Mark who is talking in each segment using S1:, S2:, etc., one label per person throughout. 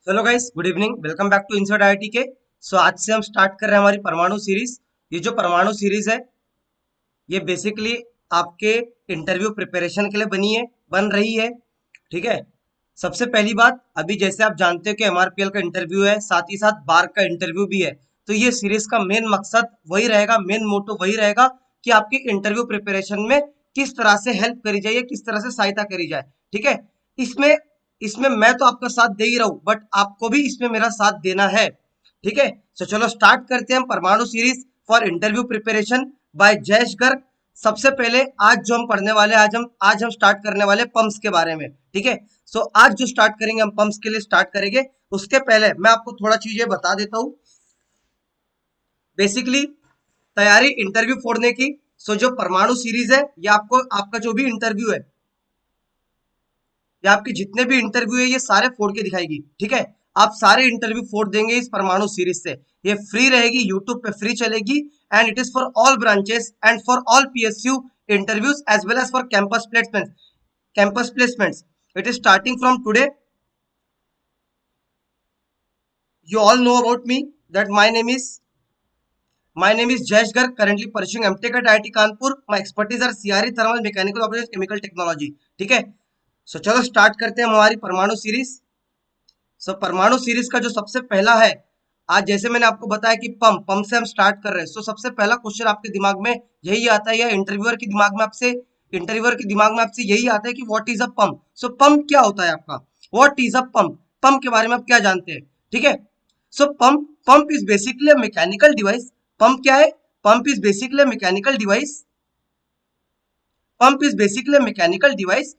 S1: Hello guys, good evening. Welcome back to inside IIT के। आज से हम स्टार्ट कर रहे हैं हमारी परमाणु सीरीज। ये जो परमाणु सीरीज है, ये बेसिकली आपके इंटरव्यू प्रिपरेशन के लिए बन रही है। ठीक है। सबसे पहली बात, अभी जैसे आप जानते हो कि एमआरपीएल का इंटरव्यू है, साथ ही साथ बार का इंटरव्यू भी है। तो ये सीरीज का मेन मकसद वही रहेगा, मेन मोटो वही रहेगा कि आपकी इंटरव्यू प्रिपरेशन में किस तरह से हेल्प करी जाए, किस तरह से सहायता करी जाए। ठीक है। इसमें इसमें मैं तो आपका साथ दे ही रहा हूं, बट आपको भी इसमें मेरा साथ देना है। ठीक है। चलो स्टार्ट करते हैं हम परमाणु series for interview preparation bye Jayesh Garg. सबसे पहले आज जो हम पढ़ने वाले, आज हम स्टार्ट करने वाले पंप्स के बारे में। ठीक है। आज जो स्टार्ट करेंगे, हम पंप्स के लिए स्टार्ट करेंगे। उसके पहले मैं आपको थोड़ा चीजें बता देता हूं। बेसिकली तैयारी इंटरव्यू फोड़ने की। जो परमाणु सीरीज है, ये आपको आपका जो भी इंटरव्यू है, ये आपके जितने भी इंटरव्यू है, ये सारे फोड़ के दिखाएगी। ठीक है। आप सारे इंटरव्यू फोड़ देंगे इस परमाणु सीरीज से। ये फ्री रहेगी, यूट्यूब पे फ्री चलेगी। And it is for all branches and for all PSU interviews as well as for campus placements. It is starting from today. You all know about me that my name is Jayesh Garg, currently pursuing MTech at IIT Kanpur. My expertise are CRE, thermal, mechanical operations, chemical technology. ठीक है। चलो start करते हैं हमारी परमाणु series. परमाणु series का जो सबसे पहला है, आज जैसे मैंने आपको बताया कि पंप से हम स्टार्ट कर रहे हैं। सबसे पहला क्वेश्चन आपके दिमाग में यही आता है, या इंटरव्यूअर के दिमाग में आपसे यही आता है कि what is a pump. Pump क्या होता है आपका, what is a pump. Pump के बारे में आप क्या जानते हैं। ठीक है। Pump is basically a mechanical device. Pump क्या है? Pump is basically a mechanical device. Pump is basically a mechanical device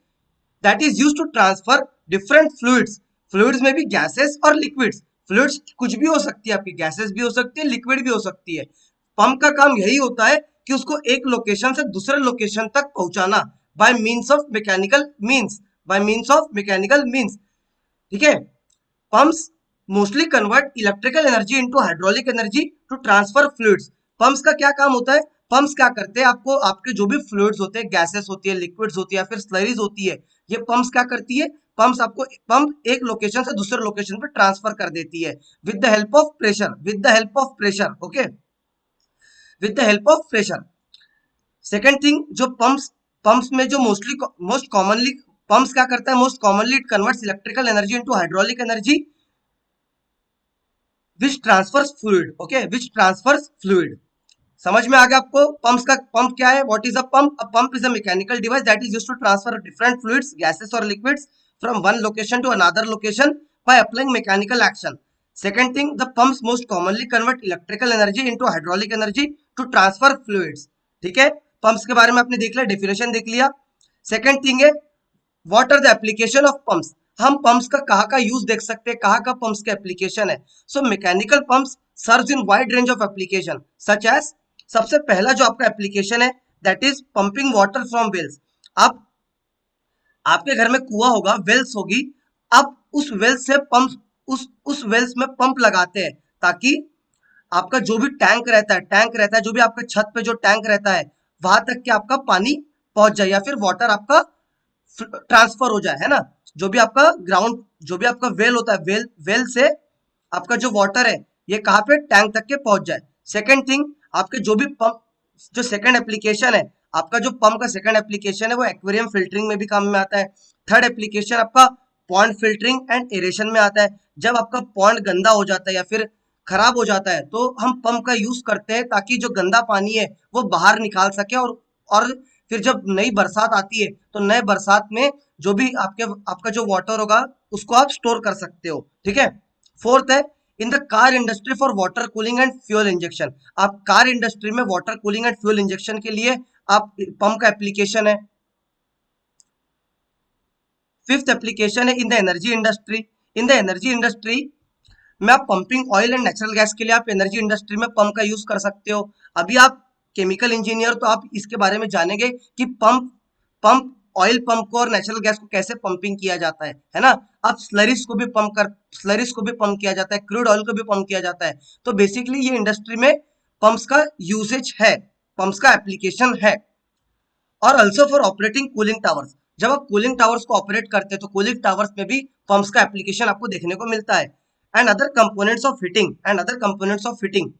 S1: that is used to transfer different fluids. Fluids में भी गैसेस और लिक्विड्स। फ्लूइड्स कुछ भी हो सकती है, आपकी गैसेस भी हो सकती है, लिक्विड भी हो सकती है। पंप का काम यही होता है कि उसको एक लोकेशन से दूसरे लोकेशन तक पहुंचाना by means of mechanical means. ठीक है। Pumps mostly convert electrical energy into hydraulic energy to transfer fluids. Pumps का क्या काम होता है? पंप्स क्या करते हैं, आपको आपके जो भी फ्लूइड्स होते हैं, गैसेस होती है, लिक्विड्स होती है, या फिर स्लरीज होती है, ये पंप्स क्या करती है? पंप एक लोकेशन से दूसरे लोकेशन पर ट्रांसफर कर देती है with the help of pressure. Okay, with the help of pressure. Second thing, जो पंप्स में जो मोस्ट कॉमनली पंप्स क्या करता है, most commonly it converts electrical energy into hydraulic energy which transfers fluid. Okay, which transfers fluid. समझ में आ गया आपको पंप क्या है, what is a pump is a mechanical device that is used to transfer different fluids, gases और liquids from one location to another location by applying mechanical action. Second thing, the pumps most commonly convert electrical energy into hydraulic energy to transfer fluids. ठीक है। Pumps के बारे में आपने देख लिया, definition देख लिया। सेकंड थिंग है, what are the application of pumps. हम पंप्स का कहाँ का यूज देख सकते हैं, कहाँ का पंप्स का एप्लीकेशन है। Mechanical pumps serves in wide range of application such as. सबसे पहला जो आपका एप्लीकेशन है, that is pumping water from wells. आप आपके घर में कुआं होगा, वेल्स होगी। आप उस वेल्स से पंप उस वेल्स में पंप लगाते हैं, ताकि आपका जो भी टैंक रहता है, जो भी आपका छत पे जो टैंक रहता है, वहां तक के आपका पानी पहुंच जाए, या फिर वाटर आपका ट्रांसफर हो जाए, है ना। जो भी आपका वेल होता है, वेल से आपका जो वाटर है, ये कहाँ पे टैंक तक के पहुंच जाए। सेकेंड थिंग, आपके जो भी पंप, जो सेकंड एप्लीकेशन है, आपका जो पंप का सेकंड एप्लीकेशन है, वो एक्वेरियम फिल्टरिंग में भी काम में आता है। थर्ड एप्लीकेशन आपका पॉन्ड फिल्टरिंग एंड एरेशन में आता है। जब आपका पॉन्ड गंदा हो जाता है या फिर खराब हो जाता है, तो हम पंप का यूज करते हैं, ताकि जो गंदा पानी है वो बाहर निकाल सके। और फिर जब नई बरसात आती है, तो नए बरसात में जो भी आपका जो वाटर होगा, उसको आप स्टोर कर सकते हो। ठीक है। फोर्थ है, in the car industry for water cooling and fuel injection. आप कार इंडस्ट्री में water cooling and fuel injection के लिए आप पंप का एप्लीकेशन है। फिफ्थ एप्लीकेशन है in the energy industry. In the energy industry में आप pumping oil and natural gas के लिए आप एनर्जी इंडस्ट्री में पंप का यूज कर सकते हो। अभी आप केमिकल इंजीनियर, तो आप इसके बारे में जानेंगे कि पंप ऑयल पंप को और नेचुरल गैस को कैसे पंपिंग किया जाता है ना। आप स्लरिस को भी पंप किया जाता है, क्रूड ऑयल को भी पंप किया जाता है। तो बेसिकली ये इंडस्ट्री में पंप्स का यूसेज है, पंप्स का एप्लीकेशन है। और also for operating cooling towers. जब आप कूलिंग टावर्स को ऑपरेट करते हैं तो कूलिंग टावर्स में भी पंप्स का एप्लीकेशन आपको देखने को मिलता है। And other components of heating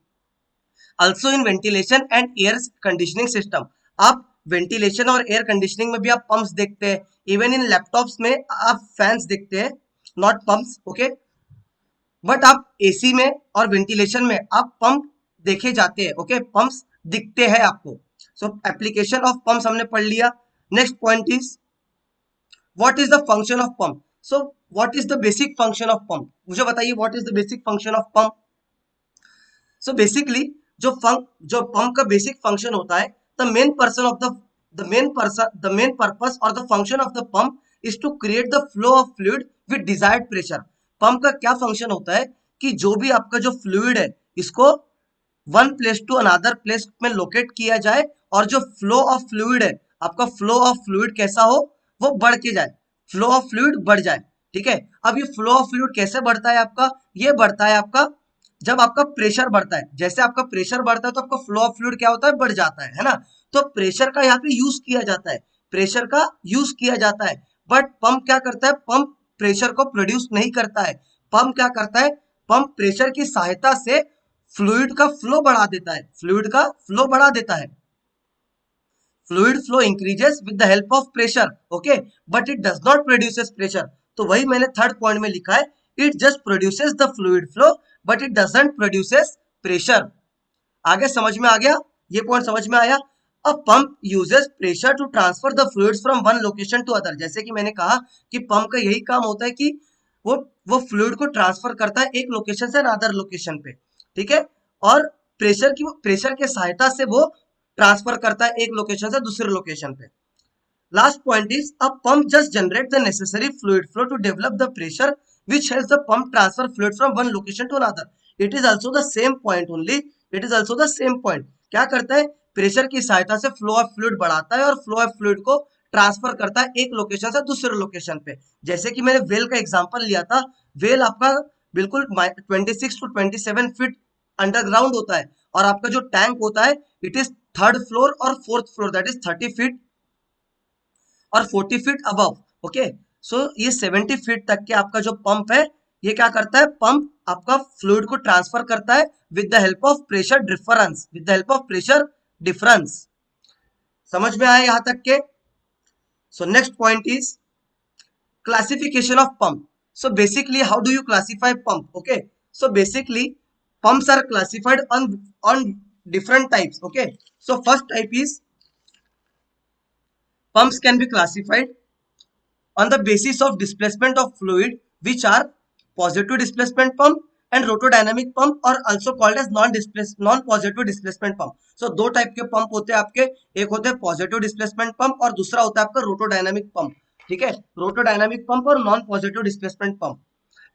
S1: also in ventilation and air conditioning system। आप वेंटिलेशन और एयर कंडीशनिंग में भी आप पंप्स देखते हैं। इवन इन लैपटॉप्स में आप फैंस देखते हैं, नॉट पंप्स, ओके। बट आप एसी में और वेंटिलेशन में आप पंप देखे जाते हैं, ओके, पंप्स दिखते हैं आपको। सो एप्लीकेशन ऑफ पंप्स हमने पढ़ लिया। Next point is what is the function of pump. So what is the basic function of pump, मुझे बताइए what is the basic function of pump. So basically जो pump का बेसिक फंक्शन होता है, the main person of the main purpose और the function of the pump is to create the flow of fluid with desired pressure. Pump का क्या function होता है कि जो भी आपका जो फ्लूइड है इसको one place to another place में लोकेट किया जाए और जो फ्लो ऑफ फ्लूइड है, आपका फ्लो ऑफ फ्लूइड कैसा हो, वो बढ़ के जाए, फ्लो ऑफ फ्लूइड बढ़ जाए, ठीक है। अब ये फ्लो ऑफ फ्लूइड कैसे बढ़ता है आपका, ये बढ़ता है आपका जब आपका प्रेशर बढ़ता है। जैसे आपका प्रेशर बढ़ता है तो आपका फ्लो ऑफ फ्लूइड क्या होता है, बढ़ जाता है ना। तो प्रेशर का यहाँ पे यूज किया जाता है, प्रेशर का यूज किया जाता है। बट पंप क्या करता है, पंप प्रेशर को प्रोड्यूस नहीं करता है। पंप क्या करता है, पंप प्रेशर की सहायता से फ्लूइड का फ्लो बढ़ा देता है, फ्लूइड का फ्लो बढ़ा देता है। Fluid flow increases with the help of pressure, okay, but it does not produces pressure. तो वही मैंने थर्ड पॉइंट में लिखा है, it just produces the fluid flow but it doesn't produces pressure. आगे समझ में आ गया, ये पॉइंट समझ में आया। A pump uses pressure to transfer the fluids from one location to other. जैसे कि मैंने कहा कि पंप का यही काम होता है कि वो वो फ्लूइड को ट्रांसफर करता है एक लोकेशन से अदर लोकेशन पे, ठीक है। और प्रेशर के सहायता से वो ट्रांसफर करता है एक लोकेशन से दूसरे लोकेशन पे। Last point is a pump just generate the necessary fluid flow to develop the pressure which helps the pump transfer fluid from one location to another. It is also the same point only. It is also the same point. क्या करता है, pressure की सहायता से flow of fluid बढ़ाता है और flow of fluid को ट्रांसफर करता है एक लोकेशन से दूसरे लोकेशन पे। जैसे कि मैंने वेल का एग्जांपल लिया था, वेल आपका बिल्कुल 26 to 27 फीट अंडरग्राउंड होता है और आपका जो टैंक होता है इट इज थर्ड फ्लोर और fourth floor, that is 30 feet और 40 फीट अबव, ओके। सो ये 70 फीट तक के आपका जो पंप है, ये क्या करता है, पंप आपका फ्लूइड को ट्रांसफर करता है with the help of pressure difference, with the help of pressure difference. समझ में आया यहां तक के। So next point is classification of pump। So basically how do you classify pump, okay? So basically pumps are classified on different types, okay? So first type is pumps can be classified on the basis of displacement of fluid, which are positive displacement pump and rotodynamic pump, or also called as non positive displacement pump। So दो type के pump होते हैं आपके, एक होते हैं positive displacement pump और दूसरा होता है आपका रोटोडायनामिक पंप, ठीक है। रोटोडायनामिक पंप और नॉन पॉजिटिव डिस्प्लेसमेंट पंप।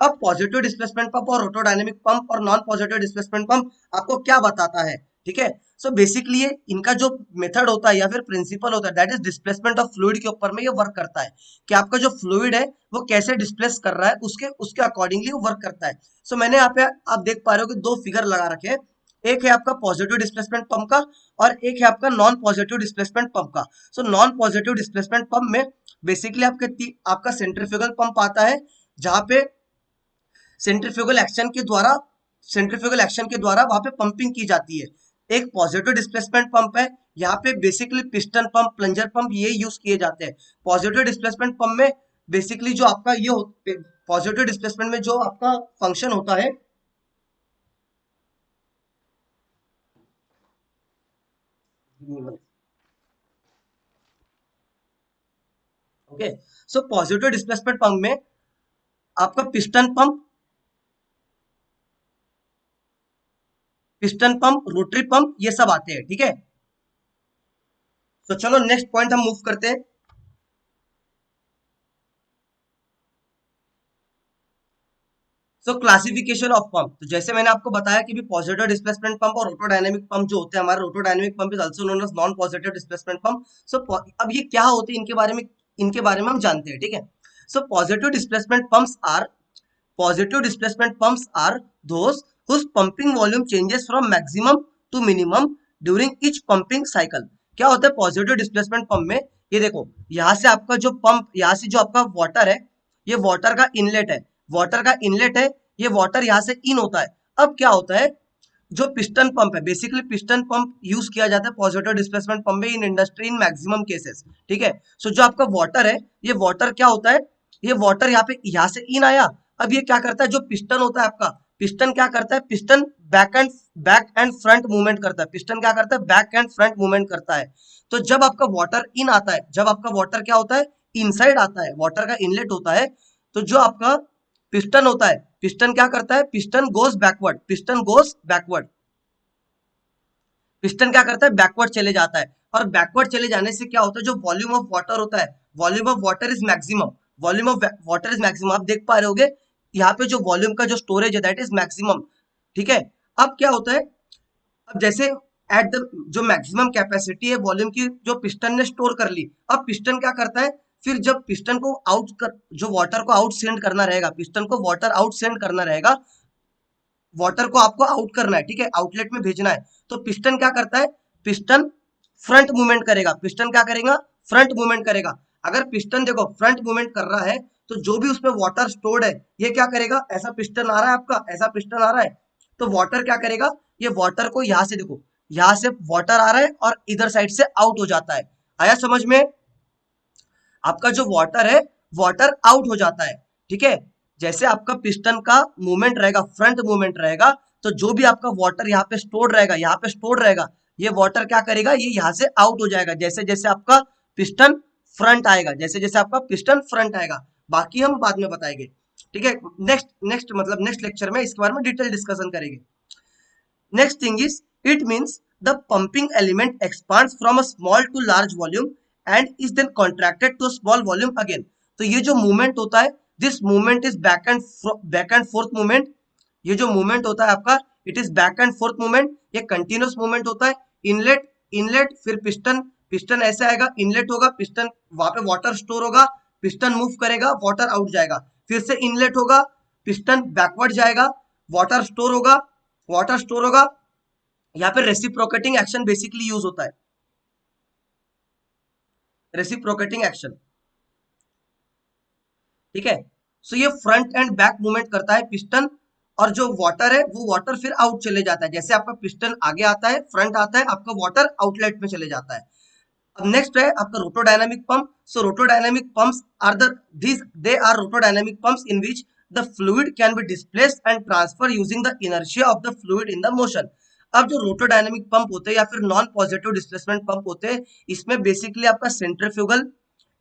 S1: अब पॉजिटिव डिस्प्लेसमेंट पंप और रोटोडायनामिक पंप और नॉन पॉजिटिव डिस्प्लेसमेंट पंप आपको क्या बताता है, ठीक है। सो बेसिकली ये इनका जो मेथड होता है या फिर प्रिंसिपल होता है, that is displacement of fluid के ऊपर में ये वर्क करता है कि आपका जो फ्लूइड है वो कैसे डिस्प्लेस कर रहा है, उसके अकॉर्डिंगली वो वर्क करता है। सो मैंने यहाँ पे आप देख पा रहे हो कि दो फिगर लगा रखे हैं, एक है आपका पॉजिटिव डिस्प्लेसमेंट पंप का और एक है आपका नॉन पॉजिटिव डिस्प्लेसमेंट पंप का। So non positive displacement pump में बेसिकली आपका सेंट्रीफ्यूगल पंप आता है, जहां पे सेंट्रीफ्यूगल एक्शन के द्वारा वहां पे पंपिंग की जाती है। एक पॉजिटिव डिस्प्लेसमेंट पंप है, यहाँ पे basically piston pump, plunger pump ये यूज किए जाते हैं। पॉजिटिव डिस्प्लेसमेंट पंप में बेसिकली जो आपका ये पॉजिटिव डिस्प्लेसमेंट में जो आपका फंक्शन होता है, ओके। सो पॉजिटिव डिस्प्लेसमेंट पंप में आपका पिस्टन पंप, रोटरी पंप ये सब आते हैं, ठीक है। तो चलो नेक्स्ट पॉइंट हम मूव करते हैं। सो क्लासिफिकेशन ऑफ पंप, तो जैसे मैंने आपको बताया कि भी पॉजिटिव डिस्प्लेसमेंट पंप और रोटोडायनेमिक पंप जो होते हैं हमारे, rotodynamic pump is also known as non positive displacement pump. So अब ये क्या होते हैं इनके बारे में हम जानते हैं, ठीक है। So positive displacement pumps are those whose pumping volume changes from maximum to minimum during each pumping cycle। क्या होता है पॉजिटिव डिस्प्लेसमेंट पंप में ये देखो, यहाँ से आपका जो पंप, यहाँ से जो आपका वाटर है, ये वाटर का इनलेट है, वाटर का इनलेट है, ये वाटर यहाँ से इन होता है। अब क्या होता है, जो पिस्टन पंप है, बेसिकली पिस्टन पंप यूज किया जाता है पॉजिटिव डिस्प्लेसमेंट पंप में in industry in maximum cases, ठीक है। सो जो आपका वाटर है, ये वाटर क्या होता है, ये वाटर यहाँ पे, यहाँ से इन आया, अब ये क्या करता है, जो पिस्टन होता है आपका, पिस्टन क्या करता है, piston back and front movement करता है, पिस्टन क्या करता है, बैक एंड फ्रंट मूवमेंट करता है। तो जब आपका वाटर इन आता है, जब आपका वाटर क्या होता है, इनसाइड आता है, वाटर का इनलेट होता है, तो जो आपका पिस्टन होता है, पिस्टन क्या करता है, piston goes backward, piston goes backward, piston क्या करता है, बैकवर्ड चले जाता है। और बैकवर्ड चले जाने से क्या होता है, जो वॉल्यूम ऑफ वाटर होता है, volume of water is maximum, volume of water is maximum, आप देख पा रहे होगे यहाँ पे जो वॉल्यूम का जो स्टोरेज है दैट इज मैक्सिमम, ठीक है। अब क्या होता है, अब जैसे एट द जो मैक्सिमम कैपेसिटी है वॉल्यूम की, जो पिस्टन ने स्टोर कर ली, अब पिस्टन क्या करता है, फिर जब पिस्टन को आउट कर, जो वाटर को आउट सेंड करना रहेगा, पिस्टन को वाटर आउट सेंड करना रहेगा, वाटर को आपको आउट करना है, ठीक है, आउटलेट में भेजना है, तो पिस्टन क्या करता है, पिस्टन फ्रंट मूवमेंट करेगा, पिस्टन क्या करेगा, फ्रंट मूवमेंट करेगा। अगर पिस्टन देखो फ्रंट मूवमेंट कर रहा है, तो जो भी उसमें वाटर स्टोर्ड है, ये क्या करेगा, ऐसा पिस्टन आ रहा है आपका, ऐसा पिस्टन आ रहा है, तो वाटर क्या करेगा, ये वाटर को यहाँ से देखो, यहाँ से वाटर आ रहा है और इधर साइड से आउट हो जाता है। आया समझ में, आपका जो वाटर है, वाटर आउट हो जाता है, ठीक है। जैसे आपका पिस्टन का मूवमेंट रहेगा, फ्रंट मूवमेंट रहेगा, तो जो भी आपका वाटर यहाँ पे स्टोर्ड रहेगा, यहाँ पे स्टोर्ड रहेगा, ये वाटर क्या करेगा, ये यहाँ से आउट हो जाएगा, जैसे जैसे आपका पिस्टन फ्रंट आएगा, जैसे जैसे आपका पिस्टन फ्रंट आएगा। बाकी हम बाद में बताएंगे, ठीक है, नेक्स्ट नेक्स्ट मतलब नेक्स्ट लेक्चर में इसके बारे में डिटेल डिस्कशन करेंगे। Next thing is, it means the pumping element expands from a small to large volume and is then contracted to a small volume again. तो ये जो movement होता है, this movement is back and forth movement. ये जो movement होता है आपका, it is back and forth movement. ये continuous movement होता है. Inlet इनलेट, फिर पिस्टन, पिस्टन ऐसे आएगा, इनलेट होगा, पिस्टन वहां पे वाटर स्टोर होगा, पिस्टन मूव करेगा, वाटर आउट जाएगा, फिर से इनलेट होगा, पिस्टन बैकवर्ड जाएगा, वाटर स्टोर होगा, वाटर स्टोर होगा। यहाँ पे रेसिप्रोकेटिंग एक्शन बेसिकली यूज होता है, रेसिप्रोकेटिंग एक्शन, ठीक है। सो ये फ्रंट एंड बैक मूवमेंट करता है पिस्टन, और जो वाटर है वो वाटर फिर आउट चले जाता है, जैसे आपका पिस्टन आगे आता है, फ्रंट आता है, आपका वाटर आउटलेट में चले जाता है। अब नेक्स्ट है आपका rotodynamic pump. So rotodynamic pumps are they are rotodynamic pumps in which the fluid can be displaced and transfer using the inertia of the fluid in the motion. अब जो रोटोडायनामिक pump होते हैं या फिर नॉन पॉजिटिव डिस्प्लेसमेंट पंप होते हैं, इसमें basically आपका सेंट्रीफ्यूगल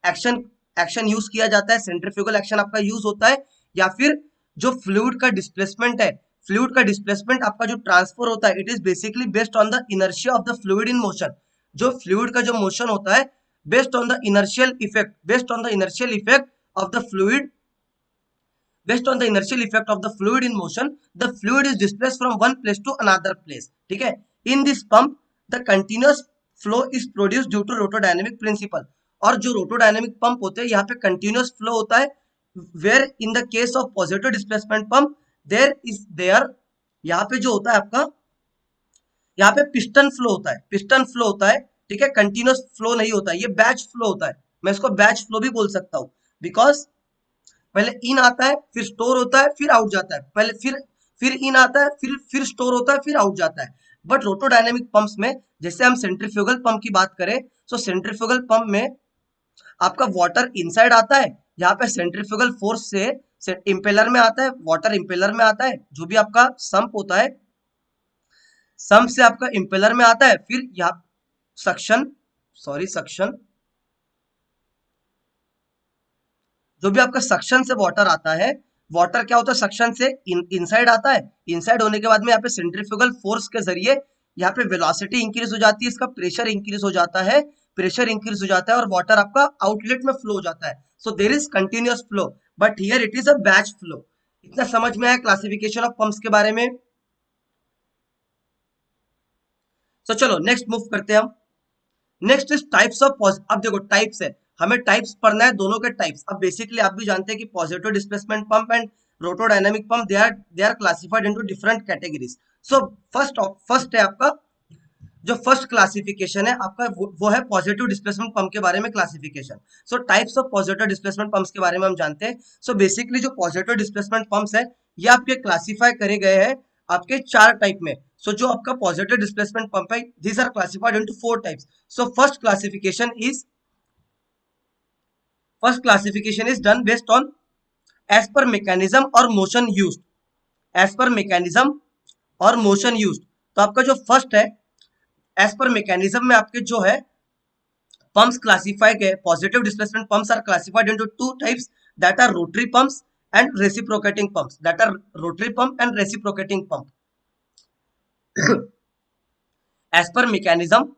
S1: एक्शन एक्शन यूज किया जाता है, सेंट्रीफ्यूगल एक्शन आपका यूज होता है, या फिर जो फ्लूइड का डिस्प्लेसमेंट है, फ्लूइड का डिस्प्लेसमेंट आपका जो ट्रांसफर होता है, it is basically based on the inertia of the fluid in motion. जो फ्लूइड का जो मोशन होता है, based on the inertial effect, based on the inertial effect of the fluid, based on the inertial effect of the fluid in motion, the fluid is displaced from one place to another place, ठीक है। in this pump the continuous flow is produced due to rotodynamic principle। और जो रोटोडायनेमिक pump होते हैं यहाँ पे continuous flow होता है, where in the case of positive displacement pump there यहाँ पे जो होता है आपका, यहाँ पे पिस्टन फ्लो होता है, पिस्टन फ्लो होता है, ठीक है, कंटिन्यूअस फ्लो नहीं होता है, ये बैच फ्लो होता है। मैं इसको बैच फ्लो भी बोल सकता हूँ, बिकॉज पहले इन आता है, फिर स्टोर होता है, फिर आउट जाता है, पहले फिर इन आता है, फिर स्टोर होता है, फिर आउट जाता है। बट रोटोडायनेमिक पंप्स में, जैसे हम सेंट्रीफ्यूगल पंप की बात करें, तो सेंट्रीफ्यूगल पंप में आपका वाटर इनसाइड आता है, यहाँ पे सेंट्रीफ्यूगल फोर्स से इंपेलर में आता है, वाटर इंपेलर में आता है, जो भी आपका सम्प होता है, सम्प से आपका इंपेलर में आता है, फिर यहाँ सक्शन जो भी आपका सक्शन से वाटर आता है, वाटर क्या होता है, सक्शन से इनसाइड आता है, इनसाइड होने के बाद में यहाँ पे सेंट्रीफ्यूगल फोर्स के जरिए यहाँ पे वेलोसिटी इंक्रीज हो जाती है, इसका प्रेशर इंक्रीज हो जाता है, प्रेशर इंक्रीज हो जाता है और वाटर आपका आउटलेट में फ्लो हो जाता है। So there is continuous flow, but here it is a batch flow. इतना समझ में आया क्लासिफिकेशन ऑफ पंप्स के बारे में। तो चलो नेक्स्ट मूव करते हैं हम। नेक्स्ट इज टाइप्स ऑफ, अब देखो टाइप्स है, हमें टाइप्स पढ़ना है, दोनों के टाइप्स। अब बेसिकली आप भी जानते हैं कि positive displacement pump and rotodynamic pump they are classified into different categories. So first है आपका जो फर्स्ट क्लासिफिकेशन है आपका वो है पॉजिटिव डिस्प्लेसमेंट पंप के बारे में classification. So types of positive displacement pumps के बारे में हम जानते हैं। सो बेसिकली जो पॉजिटिव डिस्प्लेसमेंट पंप्स है ये आपके क्लासिफाई करे गए हैं आपके 4 टाइप में। सो जो आपका पॉजिटिव डिस्प्लेसमेंट पंप है these are classified into 4 types. So first classification is done based on as per mechanism और motion used, as per mechanism और मोशन यूज्ड। तो आपका जो फर्स्ट है एज पर मैकेनिज्म में आपके जो है pumps classified positive displacement pumps are classified into 2 types, that are rotary pumps and reciprocating pumps, that are rotary pump and reciprocating pump as per mechanism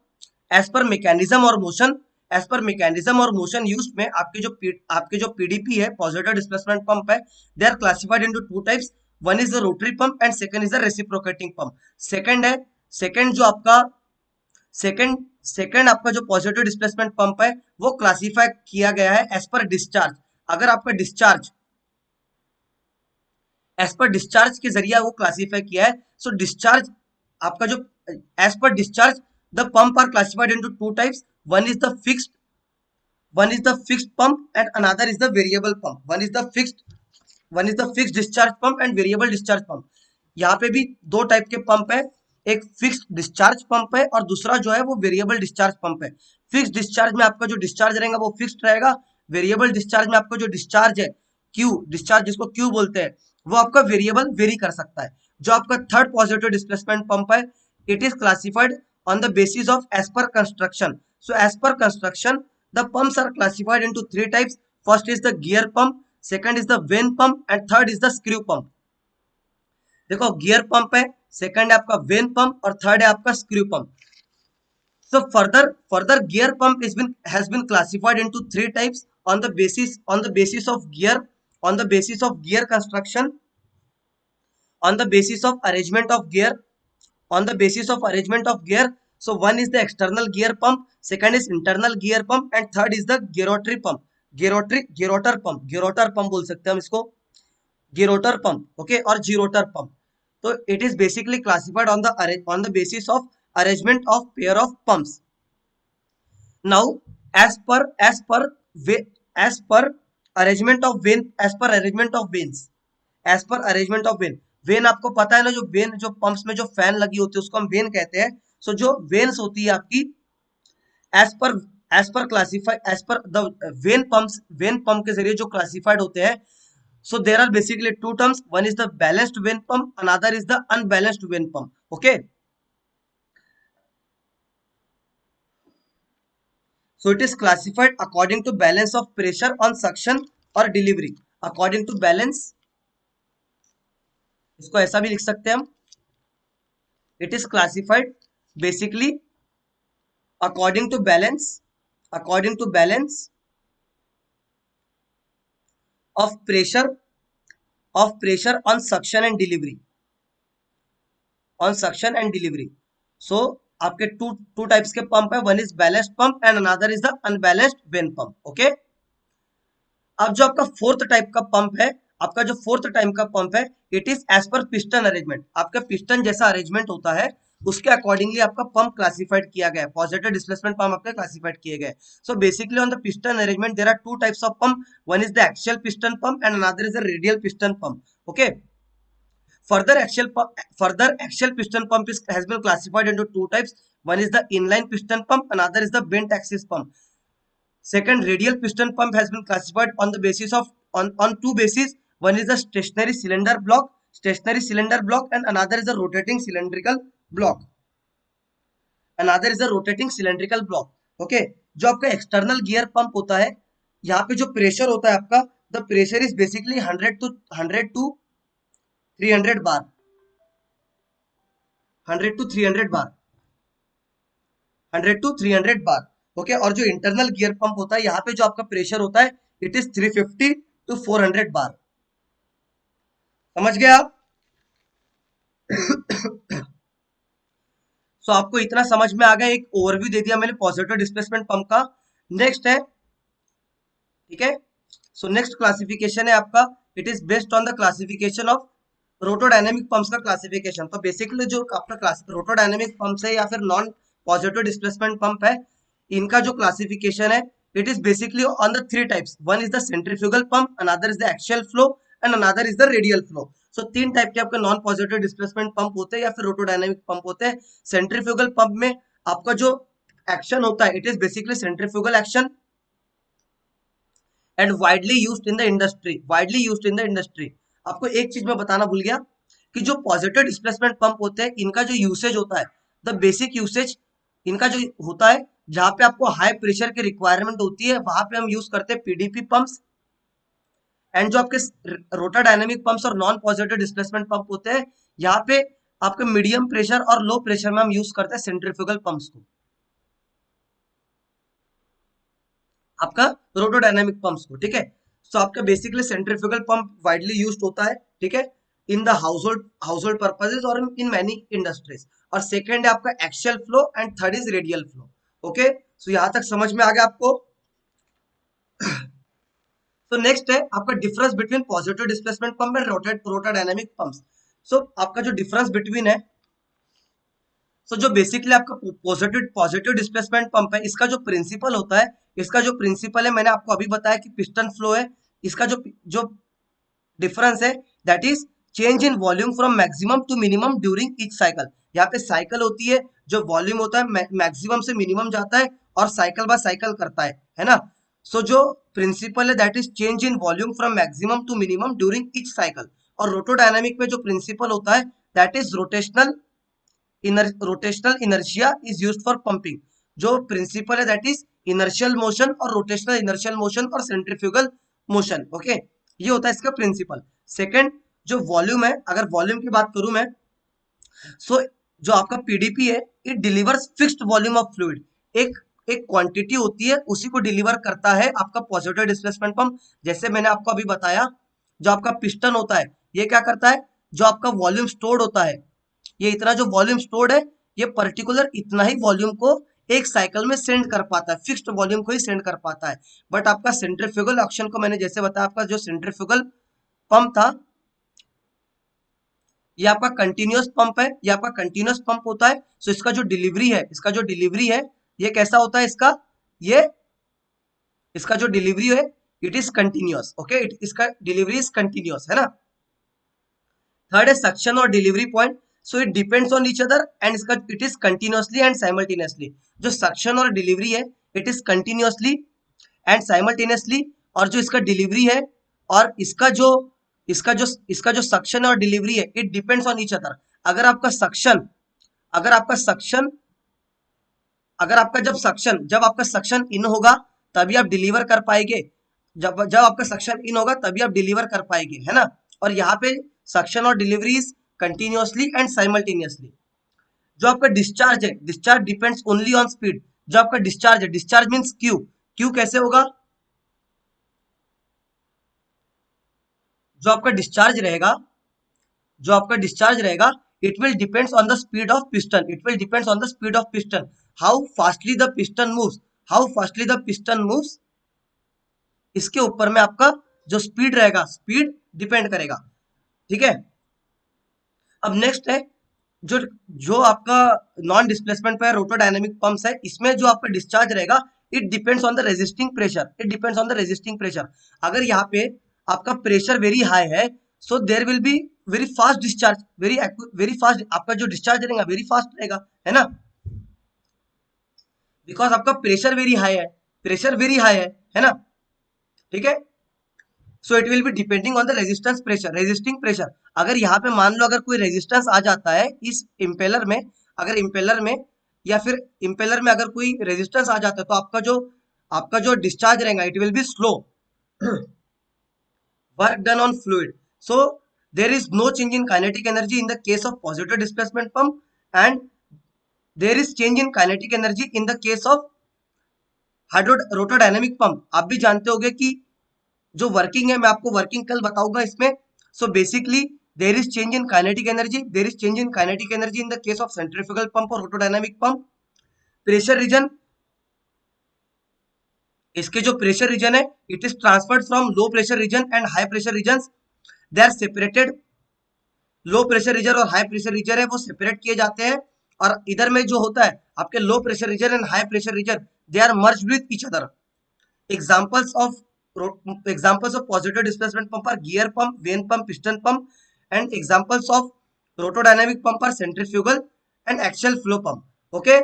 S1: और motion, as per mechanism और motion used में आपके जो PDP है positive displacement pump है they are classified into 2 types, one is the rotary pump and second is the reciprocating pump। second जो आपका second आपका जो पॉजिटिव डिस्प्लेसमेंट पंप है वो क्लासिफाई किया गया है एज पर डिस्चार्ज। अगर आपका डिस्चार्ज एज पर डिस्चार्ज के जरिए वो क्लासिफाई किया है। सो डिस्चार्ज आपका जो as per discharge the pump are classified into 2 types, one is the fixed pump and another is the variable pump. One is the fixed discharge pump and variable discharge pump. यहाँ पे भी 2 type के pump है, एक fixed discharge pump है और दूसरा जो है वो वेरिएबल डिस्चार्ज पंप है। फिक्स्ड डिस्चार्ज में आपका जो डिस्चार्ज रहेगा वो फिक्स्ड रहेगा, वेरिएबल डिस्चार्ज में आपका जो डिस्चार्ज है क्यू डिस्चार्ज जिसको क्यू बोलते हैं वो आपका वेरिएबल वेरी कर सकता है। जो आपका थर्ड पॉजिटिव डिस्प्लेसमेंट पंप है it is classified on the basis of as per construction. So as per construction the pumps are classified into 3 types, first is the gear pump, second is the vane pump and third is the screw pump. देखो gear pump है, second है आपका vane pump और third है आपका screw pump. So further gear pump has been classified into 3 types on the basis of gear construction, on the basis of arrangement of gear. So one is the external gear pump, second is internal gear pump and third is the gerotor pump बोल सकते हैं हम इसको, gerotor pump, okay, और gerotor pump। तो it is basically classified on the basis of arrangement of pair of pumps। Now as per arrangement of vein, when आपको पता है ना, जो वेन जो पंप्स में जो फैन लगी होती है उसको हम वेन कहते हैं। सो जो वेन्स होती है आपकी as per the vane pump के जरिए जो क्लासिफाइड होते हैं। So there are basically 2 terms, one is the balanced vein pump, another is the unbalanced vein pump, okay। So it is classified according to balance of pressure on suction or delivery, according to balance, इसको ऐसा भी लिख सकते हैं हम, it is classified basically according to balance of pressure on suction and delivery। So आपके two types के pump है, one is balanced pump and another is the unbalanced vane pump, okay. अब जो आपका फोर्थ टाइप का pump है it is as per piston arrangement. आपका piston जैसा अरेंजमेंट होता है उसके अकॉर्डिंगली आपका पंप क्लासिफाइड किया गया है, पॉजिटिव डिस्प्लेसमेंट पंप आपके क्लासिफाइड किए गए। So basically on the piston arrangement there are 2 types of pump, one is the axial piston pump and another is the radial piston pump, okay. Further axial piston pump has been classified into 2 types, one is the inline piston pump, another is the bent axis pump। Second, radial piston pump has been classified on the basis of on 2 bases, one is the stationary cylinder block and another is the rotating cylindrical block, okay। जो आपका external gear pump होता है यहाँ पे जो pressure होता है आपका, the pressure is basically 100 to 300 bar, 100 to 300 bar, okay. और जो इंटरनल गियर पंप होता है यहाँ पे जो आपका प्रेशर होता है इट इज 350 to 400 बार। समझ गए आप? सो आपको इतना समझ में आ गया, एक ओवरव्यू दे दिया मैंने पॉजिटिव डिस्प्लेसमेंट पंप का। नेक्स्ट है, ठीक है, सो नेक्स्ट क्लासिफिकेशन है आपका, it is based on the classification of rotodynamic pumps का क्लासिफिकेशन। तो बेसिकली जो आपका रोटोडायनेमिक पंप्स है या फिर नॉन पॉजिटिव डिस्प्लेसमेंट पंप है, इनका जो क्लासिफिकेशन है, it is basically on the three types. One is the centrifugal pump, another is the axial flow and another is the radial flow. So तीन टाइप के आपके नॉन पॉजिटिव डिस्प्लेसमेंट पंप होते हैं या फिर रोटोडायनेमिक पंप होते हैं. सेंट्रीफ्यूगल पंप में आपका जो एक्शन होता है, it is basically centrifugal action and widely used in the industry. Widely used in the industry. आपको एक चीज मैं बताना भूल गया कि जो पॉजिटिव डिस्प्लेसमेंट पंप होते हैं, इनका जो यूसेज होता है, द बेसिक यूसेज इनका जो होता है, जहां पे आपको हाई प्रेशर की रिक्वायरमेंट होती है, वहां पे हम यूज करते हैं पीडीपी पंप्स. एंड जो आपके रोटर डायनेमिक पंप्स और नॉन पॉजिटिव डिस्प्लेसमेंट पंप होते हैं, यहाँ पे आपके मीडियम प्रेशर और लो प्रेशर में हम यूज करते हैं सेंट्रीफ्यूगल पंप्स को, आपका रोटोडायनेमिक पंप्स को. ठीक है. सो आपका basically centrifugal pump widely used होता है. ठीक है. इन द हाउसहोल्ड पर्पसेस और इन मैनी इंडस्ट्रीज. और सेकेंड है आपका axial flow and third is radial flow. Okay. So यहां तक समझ में आ गया आपको. तो नेक्स्ट है आपका difference between positive displacement pump and rotodynamic pumps. So आपका जो डिफरेंस बिटवीन है, सो जो बेसिकली आपका पॉजिटिव डिस्प्लेसमेंट पंप है, इसका जो प्रिंसिपल होता है, इसका जो प्रिंसिपल है, मैंने आपको अभी बताया कि पिस्टन फ्लो है. इसका जो जो डिफरेंस है, that is change in volume from maximum to minimum during each cycle. यहाँ पे साइकिल होती है, जो वॉल्यूम होता है मैक्सिमम से मिनिमम जाता है और साइकिल बाय साइकिल करता है ना. सो जो प्रिंसिपल है, that is change in volume from maximum to minimum during each cycle. और रोटोडायनामिक में जो प्रिंसिपल होता है, that is rotational inertia is used for pumping. जो प्रिंसिपल है, दैट इज इनर्शियल मोशन और रोटेशनल इनर्शियल मोशन और सेंट्रीफ्यूगल मोशन. ओके. ये होता है इसका प्रिंसिपल. सेकंड, जो वॉल्यूम है, अगर वॉल्यूम की बात करूं मैं, सो जो आपका पीडीपी है, it delivers fixed volume of fluid. एक एक क्वांटिटी होती है, उसी को डिलीवर करता है आपका पॉजिटिव डिस्प्लेसमेंट पंप. जैसे मैंने आपको अभी बताया, जो आपका पिस्टन होता है, ये क्या करता है, जो आपका वॉल्यूम स्टोर्ड होता है, ये इतना जो वॉल्यूम स्टोर्ड है, ये पर्टिकुलर इतना ही वॉल्यूम को एक साइकिल में सेंड कर पाता है, फिक्स्ड वॉल्यूम को ही सेंड कर पाता है. बट आपका सेंट्रीफ्यूगल एक्शन को मैंने जैसे बताया, आपका जो सेंट्रीफ्यूगल पंप था, ये आपका कंटिन्यूअस पंप है, ये आपका कंटिन्यूअस पंप होता है. सो इसका जो डिलीवरी है, ये कैसा होता है, इसका जो डिलीवरी है, इट इज कंटिन्यूअस. ओके. इसका डिलीवरी इज कंटिन्यूअस, है ना. थर्ड है सक्शन और delivery point. So it depends on each other and इसका it is continuously and simultaneously. जो सक्शन और डिलीवरी है, it is continuously and simultaneously. और जो इसका डिलीवरी है और इसका जो सक्शन और डिलीवरी है, it depends on each other. अगर आपका सक्शन जब आपका सक्शन इन होगा, तभी आप डिलीवर कर पाएंगे. जब आपका सक्शन इन होगा, तभी आप डिलीवर कर पाएंगे, है ना. और यहाँ पे सक्शन और delivery is continuously and simultaneously. जो आपका डिस्चार्ज है, discharge depends only on speed. जो आपका डिस्चार्ज है, डिस्चार्ज मीन्स क्यू कैसे होगा, जो आपका डिस्चार्ज रहेगा, it will depends on the speed of piston. How fastly the piston moves, इसके ऊपर में आपका जो स्पीड रहेगा, स्पीड डिपेंड करेगा. ठीक है. अब नेक्स्ट है जो आपका नॉन डिस्प्लेसमेंट पे रोटोडायनेमिक पंप्स है, इसमें जो आपका डिस्चार्ज रहेगा, it depends on the resisting pressure. अगर यहाँ पे आपका प्रेशर वेरी हाई है, so there will be very fast discharge, very fast आपका जो डिस्चार्ज रहेगा, वेरी फास्ट रहेगा, है ना. बिकॉज आपका प्रेशर वेरी हाई है ना. ठीक है. So it will be depending on the resisting pressure. अगर यहाँ पे मान लो, अगर कोई रेजिस्टेंस आ जाता है इस इम्पेलर में, या फिर इम्पेलर में अगर कोई रेजिस्टेंस आ जाता है, तो आपका जो डिस्चार्ज रहेगा, it will be slow. Work done on fluid. So there is no change in kinetic energy in the case of positive displacement pump and there is change in kinetic energy in the case of rotodynamic pump. आप भी जानते होंगे कि जो working है, मैं आपको working कल बताऊंगा इसमें. So basically there is change in kinetic energy in the case of centrifugal pump और रोटोडायनेमिक पंप. प्रेशर रीजन, इसके जो प्रेशर रीजन है, it is transferred from low pressure region and high pressure region. They are separated. Low pressure region और high pressure region है, वो separate किए जाते हैं. और इधर में जो होता है आपके low pressure region and high pressure region, they are merge with each other. Examples of positive displacement pump are gear pump, vane pump, piston pump, and examples of rotodynamic pump are centrifugal and axial flow pump. Okay,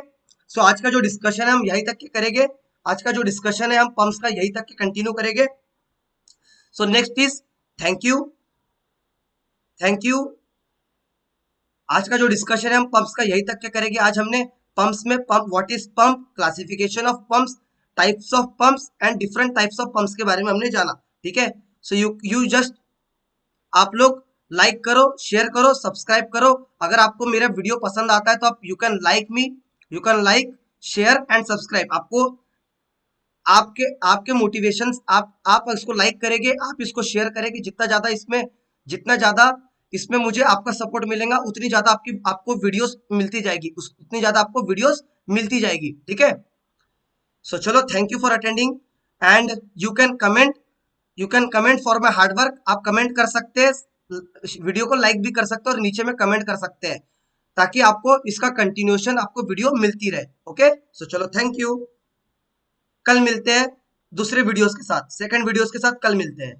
S1: so आज का जो discussion है हम यहीं तक के करेंगे. आज का जो डिस्कशन है हम पंप्स का यहीं तक के कंटिन्यू करेंगे. So next is thank you. Thank you. आज का जो डिस्कशन है हम पंप्स का यहीं तक के करेंगे. आज हमने पंप्स में pump, what is pump, classification of pumps, types of pumps and different types of pumps के बारे में हमने जाना. ठीक है, सो यू जस्ट आप लोग लाइक करो, शेयर करो, सब्सक्राइब करो. अगर आपको मेरा वीडियो पसंद आता है तो आप you can like me, you can like, share and subscribe. आपको आपके आपके मोटिवेशंस, आप इसको लाइक करेंगे, आप इसको शेयर करेंगे, जितना ज्यादा इसमें मुझे आपका सपोर्ट मिलेगा उतनी ज्यादा आपको वीडियोस मिलती जाएगी, उतनी ज्यादा आपको वीडियोस मिलती जाएगी. ठीक है, सो चलो, thank you for attending and you can comment for my hard work. आप कमेंट कर सकते हैं, वीडियो को लाइक भी कर सकते हैं और नीचे में कमेंट कर सकते हैं ताकि आपको इसका कंटिन्यूएशन, आपको वीडियो मिलती रहे. ओके, सो चलो, थैंक यू. कल मिलते हैं दूसरे वीडियोस के साथ, सेकंड वीडियोस के साथ कल मिलते हैं.